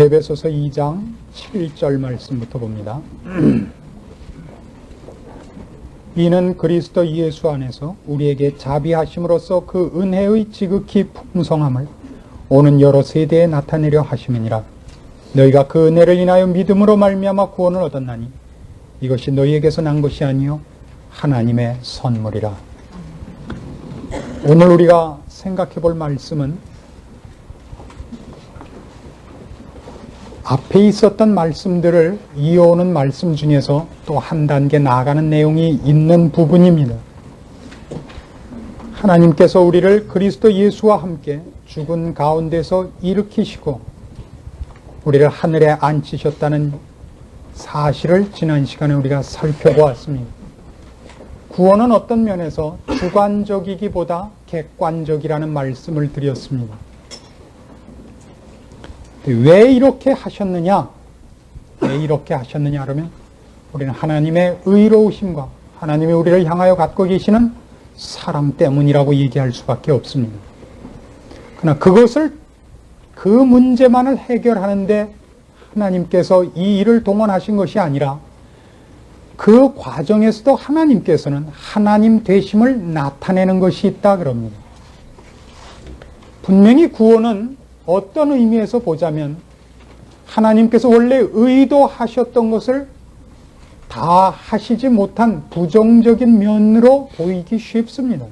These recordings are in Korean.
에베소서 2장 7절 말씀부터 봅니다. 이는 그리스도 예수 안에서 우리에게 자비하심으로써 그 은혜의 지극히 풍성함을 오는 여러 세대에 나타내려 하심이니라. 너희가 그 은혜를 인하여 믿음으로 말미암아 구원을 얻었나니 이것이 너희에게서 난 것이 아니요 하나님의 선물이라. 오늘 우리가 생각해 볼 말씀은 앞에 있었던 말씀들을 이어오는 말씀 중에서 또 한 단계 나아가는 내용이 있는 부분입니다. 하나님께서 우리를 그리스도 예수와 함께 죽은 가운데서 일으키시고 우리를 하늘에 앉히셨다는 사실을 지난 시간에 우리가 살펴보았습니다. 구원은 어떤 면에서 주관적이기보다 객관적이라는 말씀을 드렸습니다. 왜 이렇게 하셨느냐? 왜 이렇게 하셨느냐 그러면 우리는 하나님의 의로우심과 하나님이 우리를 향하여 갖고 계시는 사랑 때문이라고 얘기할 수밖에 없습니다. 그러나 그 문제만을 해결하는데 하나님께서 이 일을 동원하신 것이 아니라 그 과정에서도 하나님께서는 하나님 되심을 나타내는 것이 있다 그럽니다. 분명히 구원은 어떤 의미에서 보자면 하나님께서 원래 의도하셨던 것을 다 하시지 못한 부정적인 면으로 보이기 쉽습니다.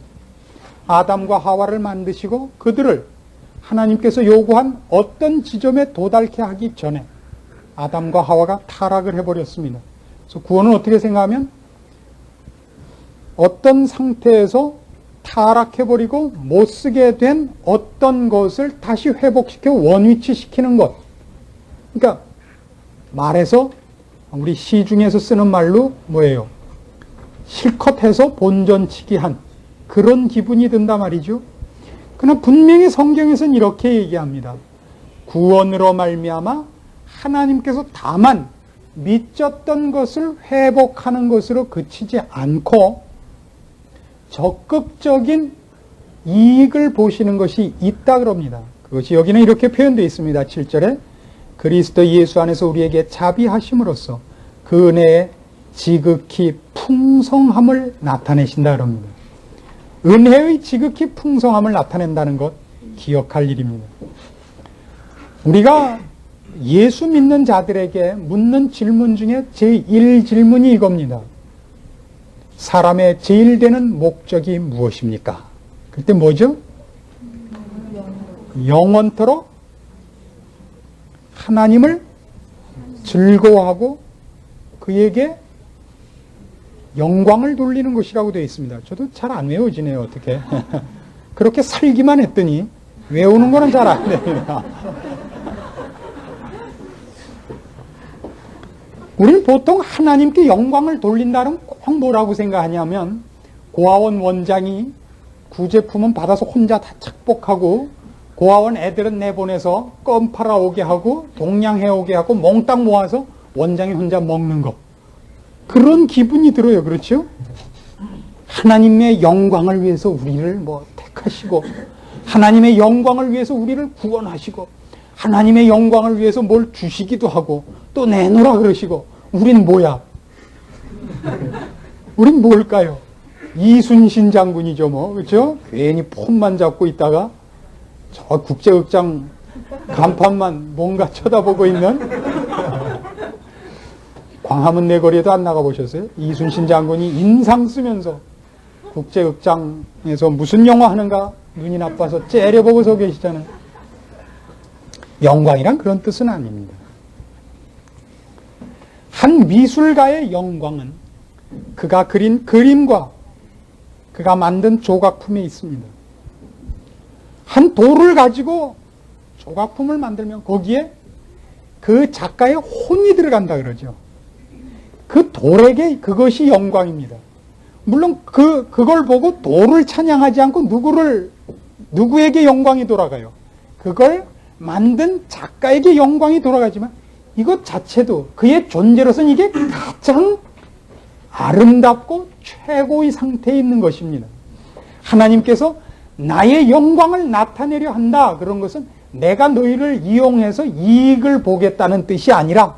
아담과 하와를 만드시고 그들을 하나님께서 요구한 어떤 지점에 도달케 하기 전에 아담과 하와가 타락을 해버렸습니다. 그래서 구원은 어떻게 생각하면 어떤 상태에서 타락해버리고 못쓰게 된 어떤 것을 다시 회복시켜 원위치시키는 것. 그러니까 말해서 우리 시중에서 쓰는 말로 뭐예요? 실컷 해서 본전치기 한 그런 기분이 든단 말이죠. 그러나 분명히 성경에서는 이렇게 얘기합니다. 구원으로 말미암아 하나님께서 다만 미쳤던 것을 회복하는 것으로 그치지 않고 적극적인 이익을 보시는 것이 있다 그럽니다. 그것이 여기는 이렇게 표현되어 있습니다. 7절에 그리스도 예수 안에서 우리에게 자비하심으로써 그 은혜의 지극히 풍성함을 나타내신다 그럽니다. 은혜의 지극히 풍성함을 나타낸다는 것 기억할 일입니다. 우리가 예수 믿는 자들에게 묻는 질문 중에 제1질문이 이겁니다. 사람의 제일 되는 목적이 무엇입니까? 그때 뭐죠? 영원토록 하나님을 즐거워하고 그에게 영광을 돌리는 것이라고 되어 있습니다. 저도 잘 안 외워지네요. 어떻게 그렇게 살기만 했더니 외우는 거는 잘 안 됩니다. 우리는 보통 하나님께 영광을 돌린다면 꼭 뭐라고 생각하냐면 고아원 원장이 구제품은 받아서 혼자 다 착복하고 고아원 애들은 내보내서 껌 팔아오게 하고 동냥해오게 하고 몽땅 모아서 원장이 혼자 먹는 것. 그런 기분이 들어요. 그렇죠? 하나님의 영광을 위해서 우리를 택하시고 하나님의 영광을 위해서 우리를 구원하시고 하나님의 영광을 위해서 뭘 주시기도 하고 또 내놓으라 그러시고 우린 뭐야? 우린 뭘까요? 이순신 장군이죠 그렇죠? 괜히 폰만 잡고 있다가 저 국제극장 간판만 뭔가 쳐다보고 있는 광화문 내거리에도 안 나가보셨어요? 이순신 장군이 인상 쓰면서 국제극장에서 무슨 영화 하는가 눈이 나빠서 째려보고 서 계시잖아요. 영광이란 그런 뜻은 아닙니다. 한 미술가의 영광은 그가 그린 그림과 그가 만든 조각품에 있습니다. 한 돌을 가지고 조각품을 만들면 거기에 그 작가의 혼이 들어간다 그러죠. 그 돌에게 그것이 영광입니다. 물론 그걸 보고 돌을 찬양하지 않고 누구에게 영광이 돌아가요? 그걸 만든 작가에게 영광이 돌아가지만 이것 자체도 그의 존재로서는 이게 가장 아름답고 최고의 상태에 있는 것입니다. 하나님께서 나의 영광을 나타내려 한다. 그런 것은 내가 너희를 이용해서 이익을 보겠다는 뜻이 아니라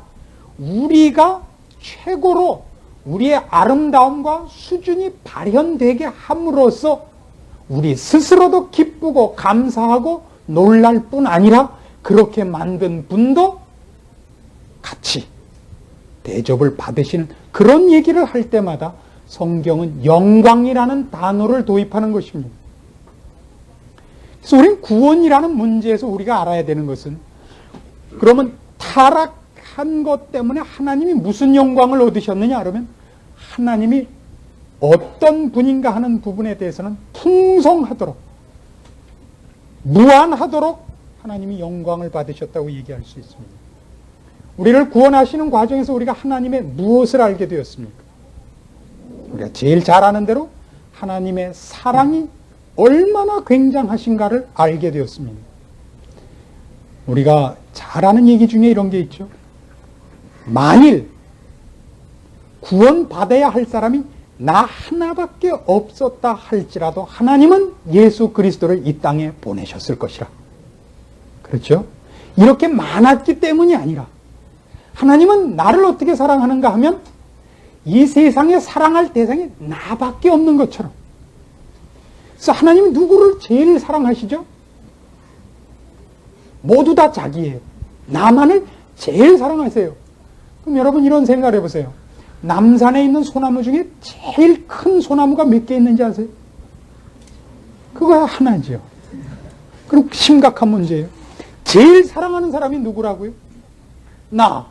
우리가 최고로 우리의 아름다움과 수준이 발현되게 함으로써 우리 스스로도 기쁘고 감사하고 놀랄 뿐 아니라 그렇게 만든 분도 같이 대접을 받으시는 그런 얘기를 할 때마다 성경은 영광이라는 단어를 도입하는 것입니다. 그래서 우리는 구원이라는 문제에서 우리가 알아야 되는 것은, 그러면 타락한 것 때문에 하나님이 무슨 영광을 얻으셨느냐 그러면 하나님이 어떤 분인가 하는 부분에 대해서는 풍성하도록 무한하도록 하나님이 영광을 받으셨다고 얘기할 수 있습니다. 우리를 구원하시는 과정에서 우리가 하나님의 무엇을 알게 되었습니까? 우리가 제일 잘 아는 대로 하나님의 사랑이 얼마나 굉장하신가를 알게 되었습니다. 우리가 잘 아는 얘기 중에 이런 게 있죠. 만일 구원받아야 할 사람이 나 하나밖에 없었다 할지라도 하나님은 예수 그리스도를 이 땅에 보내셨을 것이라. 그렇죠? 이렇게 많았기 때문이 아니라 하나님은 나를 어떻게 사랑하는가 하면 이 세상에 사랑할 대상이 나밖에 없는 것처럼. 그래서 하나님이 누구를 제일 사랑하시죠? 모두 다 자기예요. 나만을 제일 사랑하세요. 그럼 여러분 이런 생각을 해보세요. 남산에 있는 소나무 중에 제일 큰 소나무가 몇 개 있는지 아세요? 그거 하나죠. 그리고 심각한 문제예요. 제일 사랑하는 사람이 누구라고요? 나.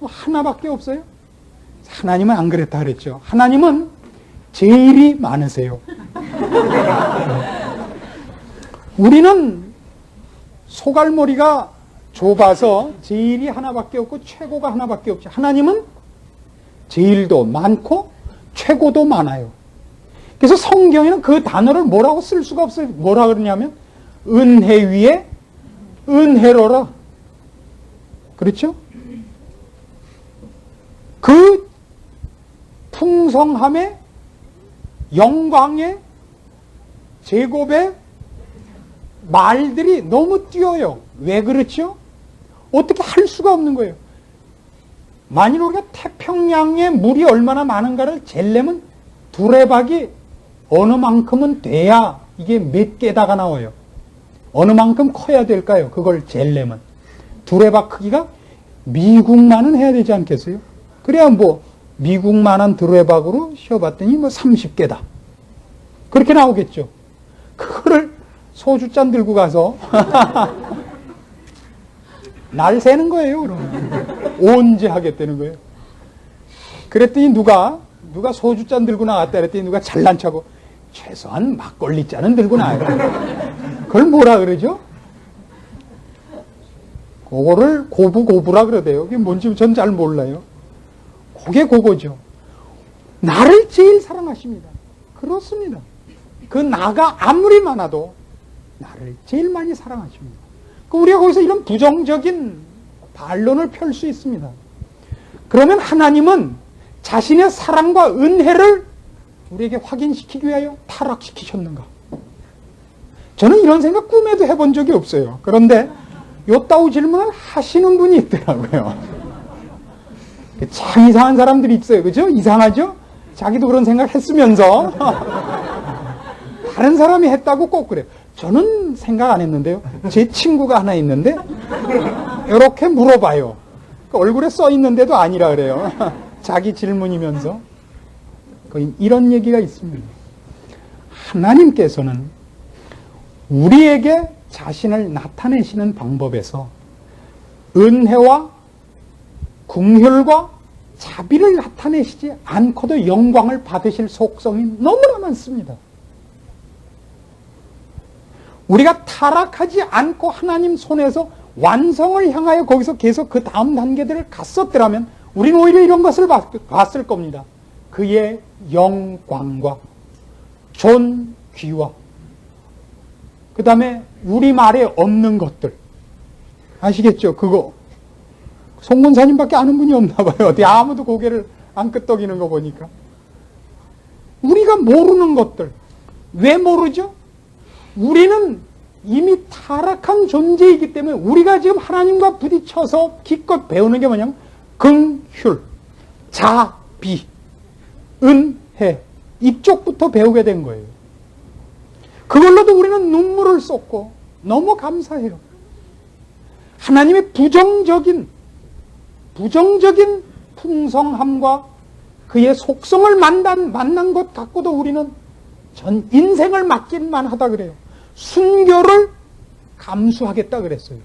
하나밖에 없어요? 하나님은 안 그랬다 그랬죠. 하나님은 제일이 많으세요. 우리는 소갈머리가 좁아서 제일이 하나밖에 없고 최고가 하나밖에 없죠. 하나님은 제일도 많고 최고도 많아요. 그래서 성경에는 그 단어를 뭐라고 쓸 수가 없어요. 뭐라 그러냐면 은혜 위에 은혜로라. 그렇죠? 그 풍성함의 영광의 제곱의 말들이 너무 뛰어요. 왜 그렇죠? 어떻게 할 수가 없는 거예요. 만일 우리가 태평양에 물이 얼마나 많은가를 젤려면 두레박이 어느 만큼은 돼야 이게 몇 개다가 나와요. 어느 만큼 커야 될까요? 그걸 젤려면 두레박 크기가 미국만은 해야 되지 않겠어요? 그래야 뭐 미국만한 두레박으로 쉬어봤더니 뭐 30개다. 그렇게 나오겠죠. 그거를 소주잔 들고 가서 날 새는 거예요, 그러면. 언제 하겠다는 거예요. 그랬더니 누가 소주잔 들고 나갔다 그랬더니 누가 잘난 척하고 최소한 막걸리 잔은 들고 나와요. 그걸 뭐라 그러죠? 그거를 고부고부라 그러대요. 그게 뭔지 전 잘 몰라요. 그게 그거죠. 나를 제일 사랑하십니다. 그렇습니다. 그 나가 아무리 많아도 나를 제일 많이 사랑하십니다. 우리가 거기서 이런 부정적인 반론을 펼 수 있습니다. 그러면 하나님은 자신의 사랑과 은혜를 우리에게 확인시키기 위하여 타락시키셨는가? 저는 이런 생각 꿈에도 해본 적이 없어요. 그런데 요따오 질문을 하시는 분이 있더라고요. 참 이상한 사람들이 있어요. 그죠? 이상하죠? 자기도 그런 생각 했으면서 다른 사람이 했다고 꼭 그래요. 저는 생각 안 했는데요. 제 친구가 하나 있는데 이렇게 물어봐요. 얼굴에 써 있는데도 아니라 그래요. 자기 질문이면서 이런 얘기가 있습니다. 하나님께서는 우리에게 자신을 나타내시는 방법에서 은혜와 긍휼과 자비를 나타내시지 않고도 영광을 받으실 속성이 너무나 많습니다. 우리가 타락하지 않고 하나님 손에서 완성을 향하여 거기서 계속 그 다음 단계들을 갔었더라면 우리는 오히려 이런 것을 봤을 겁니다. 그의 영광과 존귀와 그 다음에 우리말에 없는 것들 아시겠죠? 그거 송문사님밖에 아는 분이 없나 봐요. 어디 아무도 고개를 안 끄덕이는 거 보니까. 우리가 모르는 것들. 왜 모르죠? 우리는 이미 타락한 존재이기 때문에 우리가 지금 하나님과 부딪혀서 기껏 배우는 게 뭐냐면 긍휼, 자비, 은혜 이쪽부터 배우게 된 거예요. 그걸로도 우리는 눈물을 쏟고 너무 감사해요. 하나님의 부정적인 풍성함과 그의 속성을 만난 것 갖고도 우리는 전 인생을 맡길만 하다 그래요. 순교를 감수하겠다 그랬어요.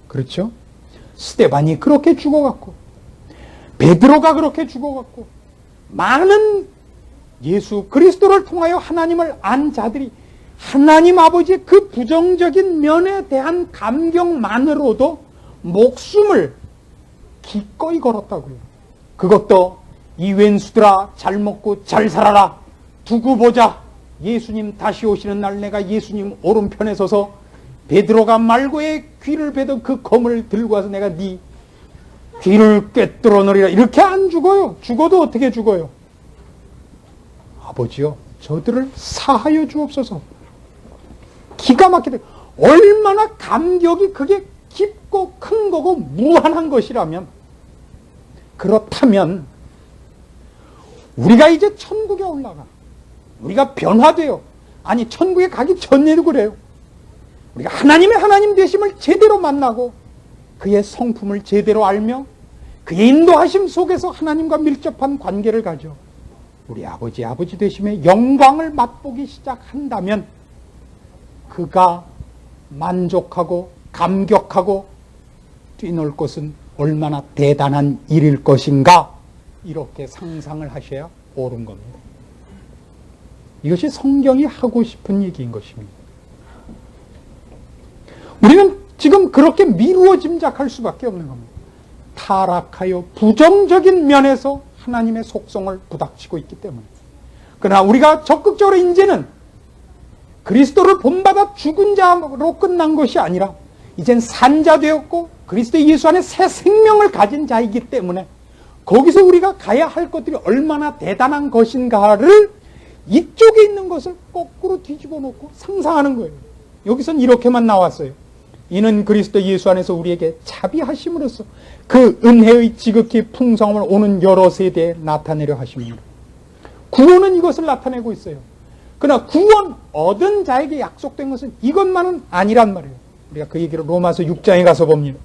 그렇죠? 스데반이 그렇게 죽어갔고 베드로가 그렇게 죽어갔고 많은 예수 그리스도를 통하여 하나님을 안 자들이 하나님 아버지의 그 부정적인 면에 대한 감격만으로도 목숨을 기꺼이 걸었다고요. 그것도 이 왼수들아 잘 먹고 잘 살아라. 두고 보자. 예수님 다시 오시는 날 내가 예수님 오른편에 서서 베드로가 말고의 귀를 베던 그 검을 들고 와서 내가 네 귀를 꿰뚫어 놓으리라. 이렇게 안 죽어요. 죽어도 어떻게 죽어요? 아버지요 저들을 사하여 주옵소서. 기가 막히게 얼마나 감격이 그게 깊고 큰 거고 무한한 것이라면 그렇다면 우리가 이제 천국에 올라가 우리가 변화돼요. 아니 천국에 가기 전에도 그래요. 우리가 하나님의 하나님 되심을 제대로 만나고 그의 성품을 제대로 알며 그의 인도하심 속에서 하나님과 밀접한 관계를 가져 우리 아버지 되심의 영광을 맛보기 시작한다면 그가 만족하고 감격하고 뛰놀 것은 얼마나 대단한 일일 것인가 이렇게 상상을 하셔야 옳은 겁니다. 이것이 성경이 하고 싶은 얘기인 것입니다. 우리는 지금 그렇게 미루어 짐작할 수밖에 없는 겁니다. 타락하여 부정적인 면에서 하나님의 속성을 부닥치고 있기 때문에. 그러나 우리가 적극적으로 이제는 그리스도를 본받아 죽은 자로 끝난 것이 아니라 이젠 산자 되었고 그리스도 예수 안에 새 생명을 가진 자이기 때문에 거기서 우리가 가야 할 것들이 얼마나 대단한 것인가를 이쪽에 있는 것을 거꾸로 뒤집어 놓고 상상하는 거예요. 여기선 이렇게만 나왔어요. 이는 그리스도 예수 안에서 우리에게 자비하심으로써 그 은혜의 지극히 풍성함을 오는 여러 세대에 나타내려 하십니다. 구원은 이것을 나타내고 있어요. 그러나 구원 얻은 자에게 약속된 것은 이것만은 아니란 말이에요. 우리가 그 얘기를 로마서 6장에 가서 봅니다.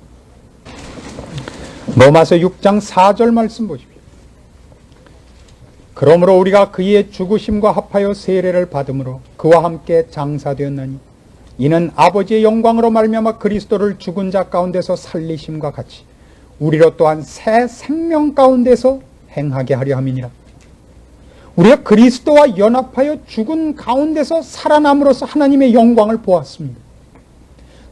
로마서 6장 4절 말씀 보십시오. 그러므로 우리가 그의 죽으심과 합하여 세례를 받음으로 그와 함께 장사되었나니 이는 아버지의 영광으로 말미암아 그리스도를 죽은 자 가운데서 살리심과 같이 우리로 또한 새 생명 가운데서 행하게 하려 함이니라. 우리가 그리스도와 연합하여 죽은 가운데서 살아남으로써 하나님의 영광을 보았습니다.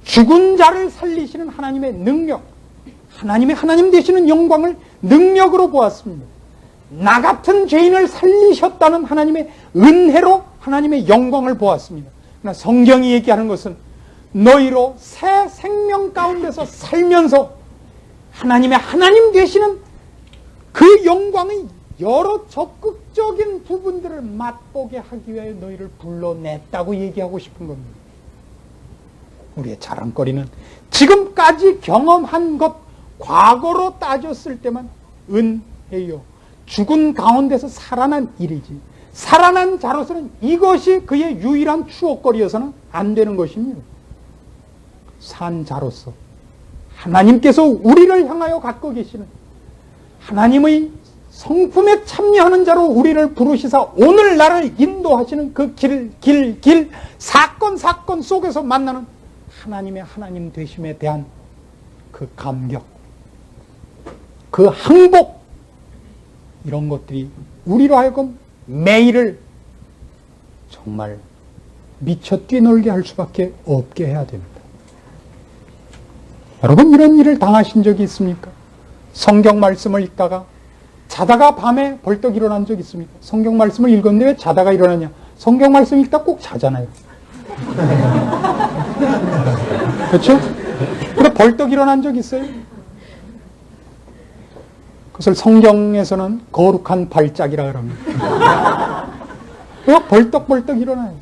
죽은 자를 살리시는 하나님의 능력, 하나님의 하나님 되시는 영광을 능력으로 보았습니다. 나 같은 죄인을 살리셨다는 하나님의 은혜로 하나님의 영광을 보았습니다. 그러나 성경이 얘기하는 것은 너희로 새 생명 가운데서 살면서 하나님의 하나님 되시는 그 영광의 여러 적극적인 부분들을 맛보게 하기 위하여 너희를 불러냈다고 얘기하고 싶은 겁니다. 우리의 자랑거리는 지금까지 경험한 것, 과거로 따졌을 때만 은혜요. 죽은 가운데서 살아난 일이지. 살아난 자로서는 이것이 그의 유일한 추억거리여서는 안 되는 것입니다. 산 자로서 하나님께서 우리를 향하여 갖고 계시는 하나님의 성품에 참여하는 자로 우리를 부르시사 오늘 나를 인도하시는 그 길, 사건 속에서 만나는 하나님의 하나님 되심에 대한 그 감격, 그 항복, 이런 것들이 우리로 하여금 매일을 정말 미쳐 뛰놀게 할 수밖에 없게 해야 됩니다. 여러분 이런 일을 당하신 적이 있습니까? 성경 말씀을 읽다가 자다가 밤에 벌떡 일어난 적 있습니까? 성경 말씀을 읽었는데 왜 자다가 일어나냐? 성경 말씀 읽다 꼭 자잖아요. 그렇죠? 근데 벌떡 일어난 적 있어요? 그것을 성경에서는 거룩한 발작이라 그럽니다. 왜 벌떡 일어나요?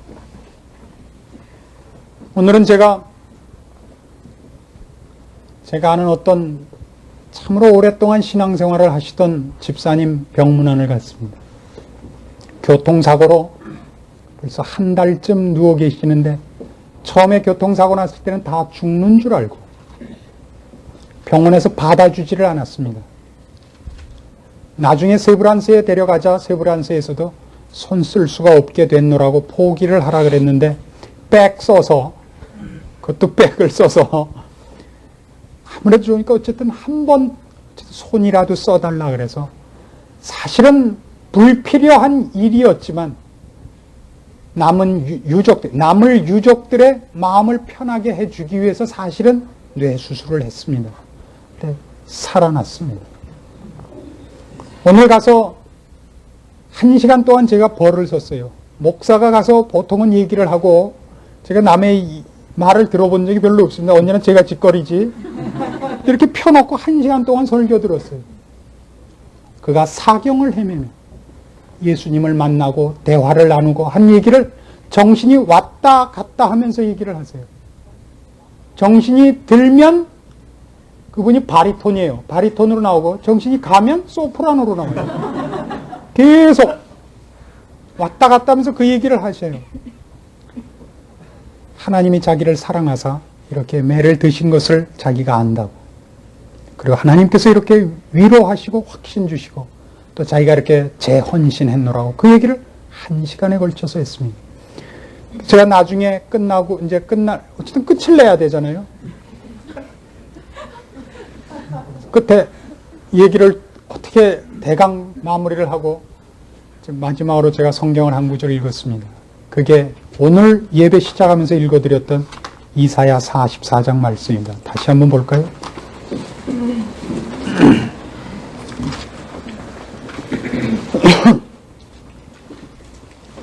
오늘은 제가 아는 어떤 참으로 오랫동안 신앙생활을 하시던 집사님 병문안을 갔습니다. 교통사고로 벌써 한 달쯤 누워 계시는데 처음에 교통사고 났을 때는 다 죽는 줄 알고 병원에서 받아주지를 않았습니다. 나중에 세브란스에 데려가자 세브란스에서도 손 쓸 수가 없게 됐노라고 포기를 하라 그랬는데 백 써서, 그것도 백을 써서 아무래도 좋으니까 어쨌든 한 번 손이라도 써달라 그래서, 사실은 불필요한 일이었지만 남을 유족들의 마음을 편하게 해주기 위해서 사실은 뇌수술을 했습니다. 그래, 살아났습니다. 오늘 가서 1시간 동안 제가 벌을 썼어요. 목사가 가서 보통은 얘기를 하고, 제가 남의 말을 들어본 적이 별로 없습니다. 언제나 제가 짓거리지. 이렇게 펴놓고 1시간 동안 설교 들었어요. 그가 사경을 헤매며 예수님을 만나고 대화를 나누고 한 얘기를 정신이 왔다 갔다 하면서 얘기를 하세요. 정신이 들면 그분이 바리톤이에요. 바리톤으로 나오고 정신이 가면 소프라노로 나와요. 계속 왔다 갔다 하면서 그 얘기를 하셔요. 하나님이 자기를 사랑하사 이렇게 매를 드신 것을 자기가 안다고. 그리고 하나님께서 이렇게 위로하시고 확신 주시고 또 자기가 이렇게 재헌신했노라고 그 얘기를 1시간에 걸쳐서 했습니다. 제가 나중에 끝나고 어쨌든 끝을 내야 되잖아요. 끝에 얘기를 어떻게 대강 마무리를 하고 마지막으로 제가 성경을 한 구절 읽었습니다. 그게 오늘 예배 시작하면서 읽어드렸던 이사야 44장 말씀입니다. 다시 한번 볼까요?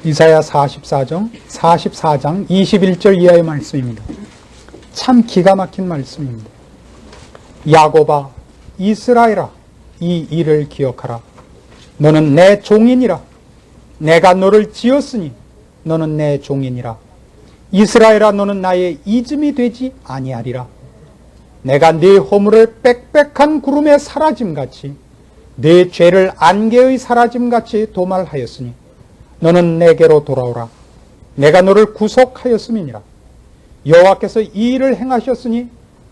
이사야 44장 21절 이하의 말씀입니다. 참 기가 막힌 말씀입니다. 야곱아, 이스라엘아, 이 일을 기억하라. 너는 내 종이니라. 내가 너를 지었으니 너는 내 종이니라. 이스라엘아, 너는 나의 이즘이 되지 아니하리라. 내가 네 허물을 빽빽한 구름에 사라짐같이 네 죄를 안개의 사라짐같이 도말하였으니 너는 내게로 돌아오라. 내가 너를 구속하였음이니라. 여호와께서 이 일을 행하셨으니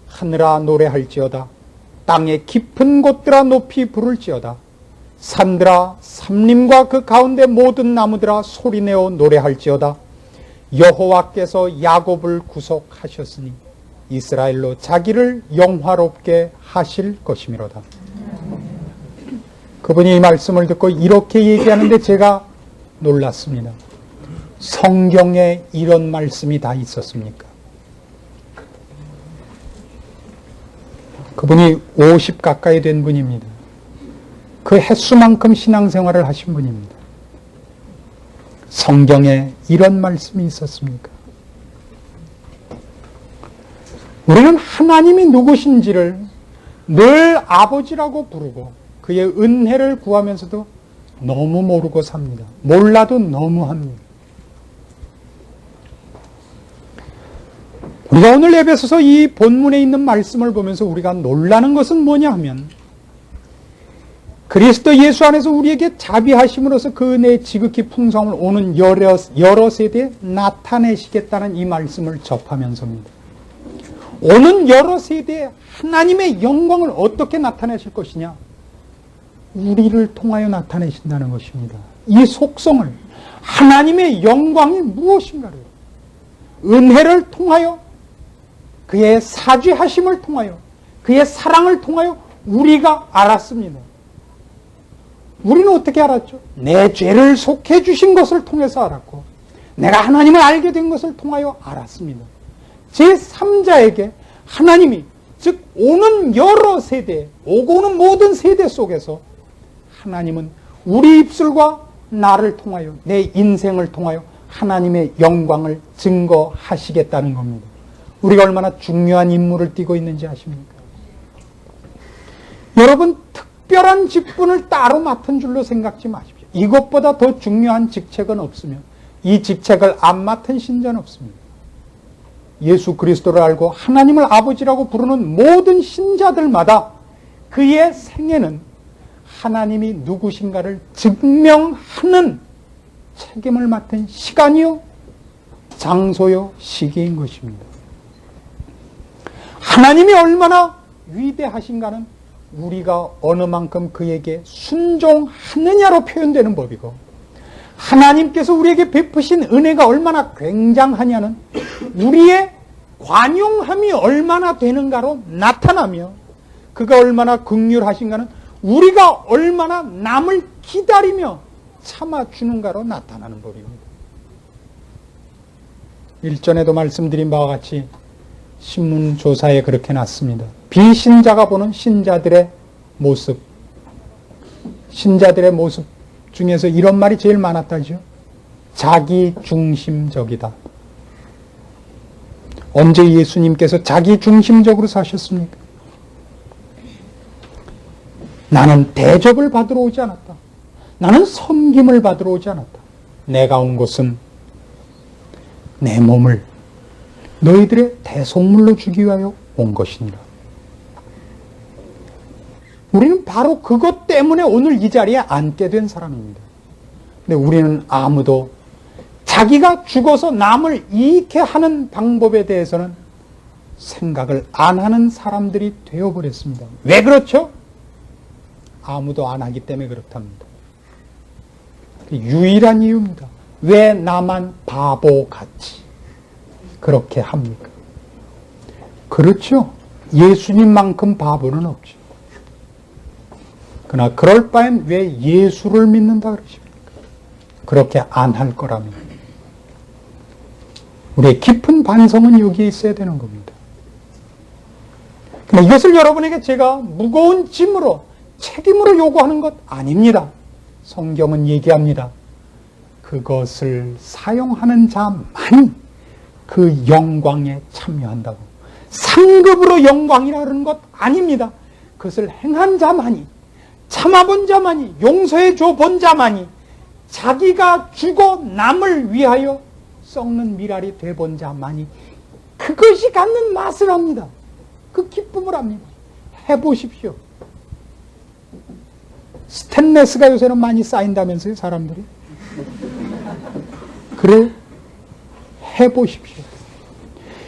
하늘아 노래할지어다. 땅의 깊은 곳들아 높이 부를지어다. 산들아 삼림과 그 가운데 모든 나무들아 소리내어 노래할지어다. 여호와께서 야곱을 구속하셨으니 이스라엘로 자기를 영화롭게 하실 것이미로다. 그분이 이 말씀을 듣고 이렇게 얘기하는데 제가 놀랐습니다. 성경에 이런 말씀이 다 있었습니까? 그분이 50 가까이 된 분입니다. 그 횟수만큼 신앙생활을 하신 분입니다. 성경에 이런 말씀이 있었습니까? 우리는 하나님이 누구신지를 늘 아버지라고 부르고 그의 은혜를 구하면서도 너무 모르고 삽니다. 몰라도 너무 합니다. 우리가 오늘 에베소서 이 본문에 있는 말씀을 보면서 우리가 놀라는 것은 뭐냐 하면 그리스도 예수 안에서 우리에게 자비하심으로써 그 은혜의 지극히 풍성을 오는 여러 세대에 나타내시겠다는 이 말씀을 접하면서입니다. 오는 여러 세대에 하나님의 영광을 어떻게 나타내실 것이냐? 우리를 통하여 나타내신다는 것입니다. 이 속성을, 하나님의 영광이 무엇인가를 은혜를 통하여, 그의 사죄하심을 통하여, 그의 사랑을 통하여 우리가 알았습니다. 우리는 어떻게 알았죠? 내 죄를 속해 주신 것을 통해서 알았고 내가 하나님을 알게 된 것을 통하여 알았습니다. 제3자에게 하나님이, 즉 오는 여러 세대, 오고 오는 모든 세대 속에서 하나님은 우리 입술과 나를 통하여, 내 인생을 통하여 하나님의 영광을 증거하시겠다는 겁니다. 우리가 얼마나 중요한 임무를 띠고 있는지 아십니까? 여러분, 특별한 직분을 따로 맡은 줄로 생각지 마십시오. 이것보다 더 중요한 직책은 없으며 이 직책을 안 맡은 신자는 없습니다. 예수 그리스도를 알고 하나님을 아버지라고 부르는 모든 신자들마다 그의 생애는 하나님이 누구신가를 증명하는 책임을 맡은 시간이요, 장소요, 시기인 것입니다. 하나님이 얼마나 위대하신가는 우리가 어느 만큼 그에게 순종하느냐로 표현되는 법이고, 하나님께서 우리에게 베푸신 은혜가 얼마나 굉장하냐는 우리의 관용함이 얼마나 되는가로 나타나며, 그가 얼마나 긍휼하신가는 우리가 얼마나 남을 기다리며 참아주는가로 나타나는 법입니다. 일전에도 말씀드린 바와 같이 신문조사에 그렇게 났습니다. 비신자가 보는 신자들의 모습, 신자들의 모습 중에서 이런 말이 제일 많았다죠. 자기중심적이다. 언제 예수님께서 자기중심적으로 사셨습니까? 나는 대접을 받으러 오지 않았다. 나는 섬김을 받으러 오지 않았다. 내가 온 곳은 내 몸을 너희들의 대속물로 주기 위하여 온 것이니라. 우리는 바로 그것 때문에 오늘 이 자리에 앉게 된 사람입니다. 근데 우리는 아무도 자기가 죽어서 남을 이익해 하는 방법에 대해서는 생각을 안 하는 사람들이 되어버렸습니다. 왜 그렇죠? 아무도 안 하기 때문에 그렇답니다. 유일한 이유입니다. 왜 나만 바보같이 그렇게 합니까? 그렇죠. 예수님만큼 바보는 없죠. 그러나 그럴 바엔 왜 예수를 믿는다 그러십니까? 그렇게 안 할 거라면. 우리의 깊은 반성은 여기에 있어야 되는 겁니다. 그러나 이것을 여러분에게 제가 무거운 짐으로, 책임으로 요구하는 것 아닙니다. 성경은 얘기합니다. 그것을 사용하는 자만이 그 영광에 참여한다고. 상급으로 영광이라는 것 아닙니다. 그것을 행한 자만이, 참아본 자만이, 용서해 줘 본 자만이, 자기가 죽어 남을 위하여 썩는 미랄이 돼본 자만이 그것이 갖는 맛을 합니다. 그 기쁨을 합니다. 해보십시오. 스테인레스가 요새는 많이 쌓인다면서요, 사람들이. 그래, 해보십시오.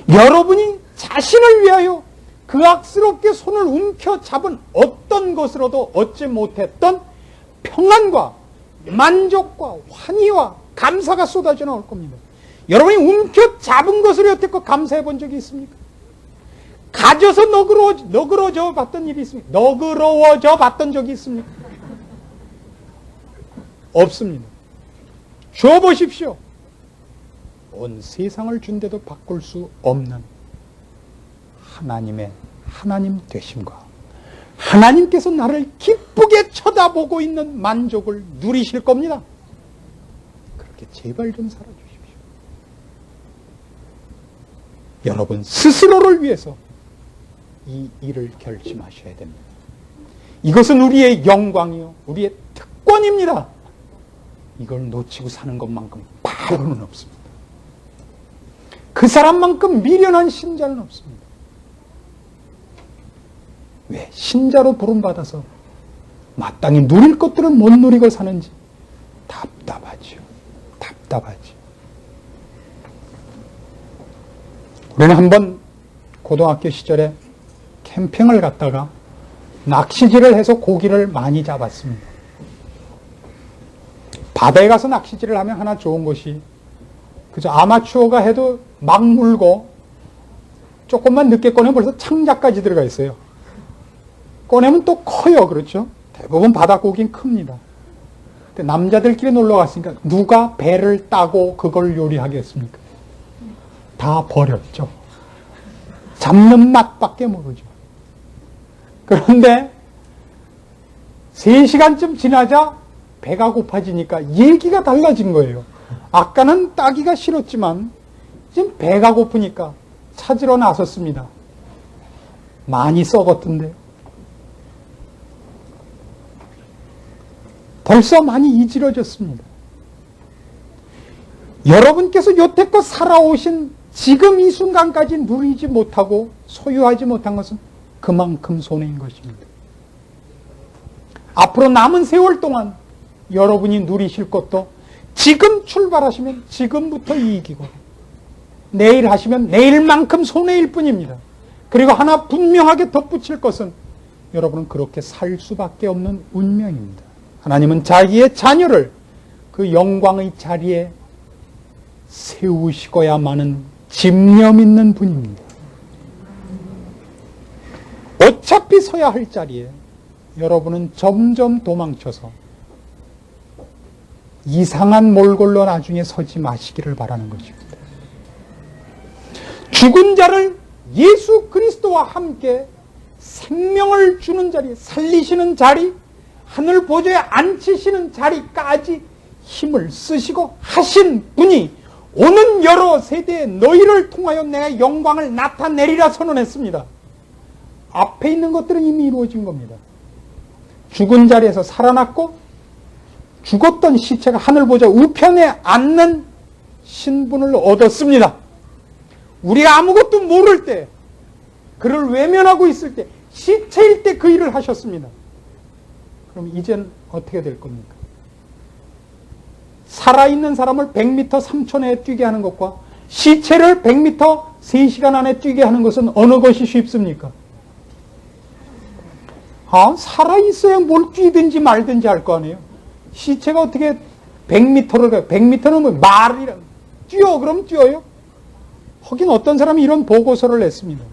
여러분이 자신을 위하여 그 악스럽게 손을 움켜잡은 어떤 것으로도 얻지 못했던 평안과 만족과 환희와 감사가 쏟아져 나올 겁니다. 여러분이 움켜잡은 것을 여태껏 감사해 본 적이 있습니까? 가져서 너그러워져 봤던 일이 있습니까? 너그러워져 봤던 적이 있습니까? 없습니다. 줘보십시오. 온 세상을 준데도 바꿀 수 없는 하나님의 하나님 되심과 하나님께서 나를 기쁘게 쳐다보고 있는 만족을 누리실 겁니다. 그렇게 제발 좀 살아주십시오. 여러분 스스로를 위해서 이 일을 결심하셔야 됩니다. 이것은 우리의 영광이요, 우리의 특권입니다. 이걸 놓치고 사는 것만큼 바보는 없습니다. 그 사람만큼 미련한 신자는 없습니다. 왜? 신자로 부름받아서 마땅히 누릴 것들을 못 누리고 사는지 답답하지요. 답답하지. 우리는 한번 고등학교 시절에 캠핑을 갔다가 낚시질을 해서 고기를 많이 잡았습니다. 바다에 가서 낚시질을 하면 하나 좋은 것이, 그죠? 아마추어가 해도 막 물고 조금만 늦게 꺼내면 벌써 창자까지 들어가 있어요. 꺼내면 또 커요. 그렇죠? 대부분 바닷고기는 큽니다. 근데 남자들끼리 놀러 갔으니까 누가 배를 따고 그걸 요리하겠습니까? 다 버렸죠. 잡는 맛밖에 모르죠. 그런데 3시간쯤 지나자 배가 고파지니까 얘기가 달라진 거예요. 아까는 따기가 싫었지만 지금 배가 고프니까 찾으러 나섰습니다. 많이 썩었던데요. 벌써 많이 이지러졌습니다. 여러분께서 여태껏 살아오신 지금 이 순간까지 누리지 못하고 소유하지 못한 것은 그만큼 손해인 것입니다. 앞으로 남은 세월 동안 여러분이 누리실 것도 지금 출발하시면 지금부터 이익이고, 내일 하시면 내일만큼 손해일 뿐입니다. 그리고 하나 분명하게 덧붙일 것은 여러분은 그렇게 살 수밖에 없는 운명입니다. 하나님은 자기의 자녀를 그 영광의 자리에 세우시고야만은 집념 있는 분입니다. 어차피 서야 할 자리에 여러분은 점점 도망쳐서 이상한 몰골로 나중에 서지 마시기를 바라는 것입니다. 죽은 자를 예수 그리스도와 함께 생명을 주는 자리, 살리시는 자리, 하늘 보좌에 앉히시는 자리까지 힘을 쓰시고 하신 분이 오는 여러 세대에 너희를 통하여 내 영광을 나타내리라 선언했습니다. 앞에 있는 것들은 이미 이루어진 겁니다. 죽은 자리에서 살아났고 죽었던 시체가 하늘 보좌 우편에 앉는 신분을 얻었습니다. 우리가 아무것도 모를 때, 그를 외면하고 있을 때, 시체일 때 그 일을 하셨습니다. 그럼 이젠 어떻게 될 겁니까? 살아있는 사람을 100m 3초 내에 뛰게 하는 것과 시체를 100m 3시간 안에 뛰게 하는 것은 어느 것이 쉽습니까? 살아있어야 뭘 뛰든지 말든지 할 거 아니에요. 시체가 어떻게 100m를 가요? 100m는 뭐 말이라 뛰어 그럼 뛰어요? 하긴 어떤 사람이 이런 보고서를 냈습니다.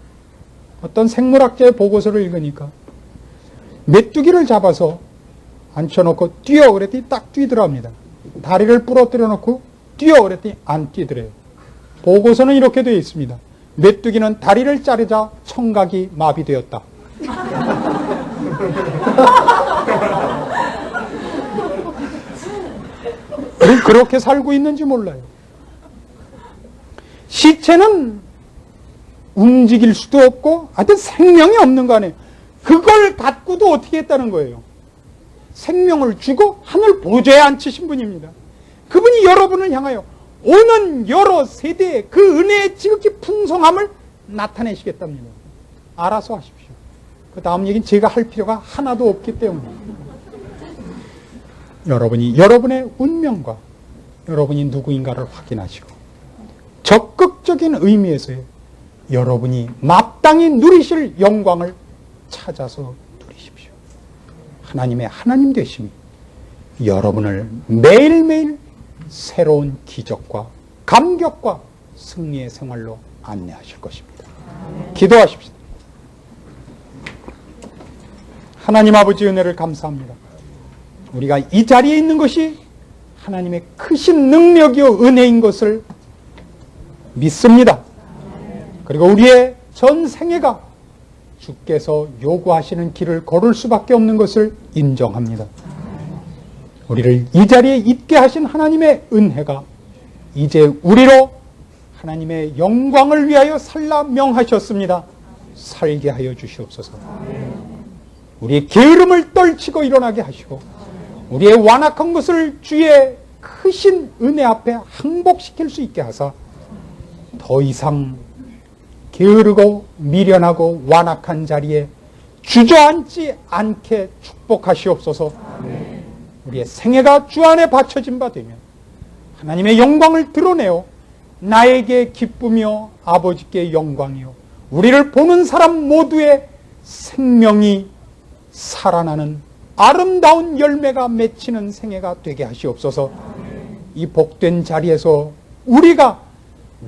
어떤 생물학자의 보고서를 읽으니까 메뚜기를 잡아서 앉혀놓고 뛰어 그랬더니 딱 뛰더랍니다. 다리를 부러뜨려 놓고 뛰어 그랬더니 안 뛰더래요. 보고서는 이렇게 되어 있습니다. 메뚜기는 다리를 자르자 청각이 마비되었다. 우리 그렇게 살고 있는지 몰라요. 시체는 움직일 수도 없고 하여튼 생명이 없는 거 아니에요. 그걸 갖고도 어떻게 했다는 거예요? 생명을 주고 하늘 보좌에 앉히신 분입니다. 그분이 여러분을 향하여 오는 여러 세대의 그 은혜의 지극히 풍성함을 나타내시겠답니다. 알아서 하십시오. 그 다음 얘기는 제가 할 필요가 하나도 없기 때문입니다. 여러분이 여러분의 운명과 여러분이 누구인가를 확인하시고 적극적인 의미에서의 여러분이 마땅히 누리실 영광을 찾아서 누리십시오. 하나님의 하나님 되심이 여러분을 매일매일 새로운 기적과 감격과 승리의 생활로 안내하실 것입니다. 기도하십시오. 하나님 아버지 은혜를 감사합니다. 우리가 이 자리에 있는 것이 하나님의 크신 능력이요 은혜인 것을 믿습니다. 그리고 우리의 전 생애가 주께서 요구하시는 길을 걸을 수밖에 없는 것을 인정합니다. 우리를 이 자리에 있게 하신 하나님의 은혜가 이제 우리로 하나님의 영광을 위하여 살라 명하셨습니다. 살게 하여 주시옵소서. 우리의 게으름을 떨치고 일어나게 하시고 우리의 완악한 것을 주의 크신 은혜 앞에 항복시킬 수 있게 하사 더 이상 게으르고 미련하고 완악한 자리에 주저앉지 않게 축복하시옵소서. 우리의 생애가 주 안에 바쳐진 바 되면 하나님의 영광을 드러내어 나에게 기쁨이요 아버지께 영광이요 우리를 보는 사람 모두의 생명이 살아나는 아름다운 열매가 맺히는 생애가 되게 하시옵소서. 이 복된 자리에서 우리가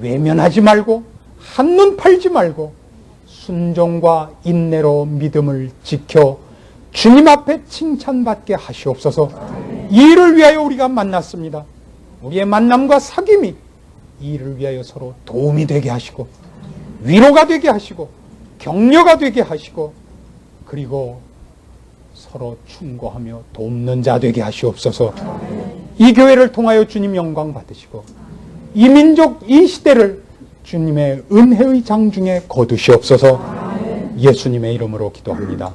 외면하지 말고 한눈 팔지 말고 순종과 인내로 믿음을 지켜 주님 앞에 칭찬받게 하시옵소서. 이 일을 위하여 우리가 만났습니다. 우리의 만남과 사귐이 이 일을 위하여 서로 도움이 되게 하시고 위로가 되게 하시고 격려가 되게 하시고 그리고 서로 충고하며 돕는 자 되게 하시옵소서. 이 교회를 통하여 주님 영광 받으시고 이 민족 이 시대를 주님의 은혜의 장중에 거두시옵소서. 예수님의 이름으로 기도합니다.